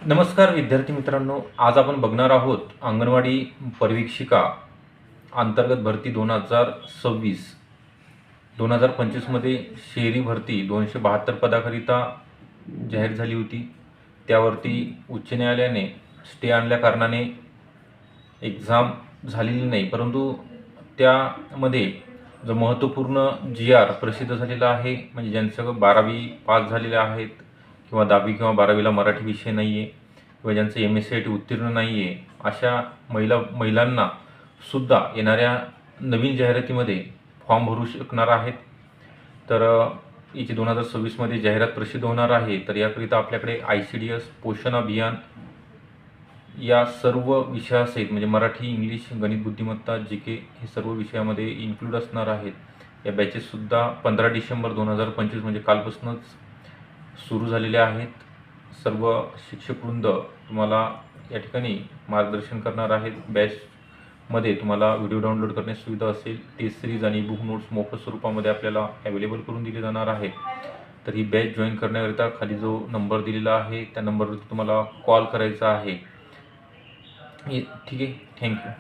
नमस्कार विद्यार्थी मित्रांनो, आज आपण बघणार आहोत अंगणवाडी परिवीक्षिका अंतर्गत भरती 2026 मध्ये शहरी भरती 272 पदाकरिता जाहीर झाली होती। त्यावरती उच्च न्यायालयाने स्टे आणल्या कारणाने एक्झाम झालेली नाही, परंतु त्यामध्ये जो महत्त्वपूर्ण GR प्रसिद्ध झालेला आहे, म्हणजे ज्यांचं 12वी पास झालेले आहेत किंवा 10वी किंवा 12वीला मराठी विषय नाही आहे किंवा ज्यांचं MSCIT उत्तीर्ण नाही आहे, अशा महिलांना सुद्धा येणाऱ्या नवीन जाहिरातीमध्ये फॉर्म भरू शकणार आहेत। तर याची 2026 जाहिरात प्रसिद्ध होणार आहे। तर याकरिता आपल्याकडे ICDS पोषण अभियान या सर्व विषयासहित म्हणजे मराठी, इंग्लिश, गणित, बुद्धिमत्ता, GK हे सर्व विषयामध्ये इन्क्लूड असणार आहेत। या बॅचेससुद्धा 15 डिसेंबर 2025 म्हणजे कालपासूनच सुरू झालेले आहेत। सर्व शिक्षकवृंद तुम्हाला या ठिकाणी मार्गदर्शन करणार आहेत। बॅचमध्ये तुम्हाला व्हिडिओ डाउनलोड करण्यास सुविधा असेल। टेस्ट सिरीज आणि बुक नोट्स मोफत स्वरूपामध्ये आपल्याला अवेलेबल करून दिले जाणार आहे। तर ही बॅच जॉईन करण्याकरिता खाली जो नंबर दिलेला आहे त्या नंबरवरती तुम्हाला कॉल करायचा आहे। ठीक आहे, थँक्यू।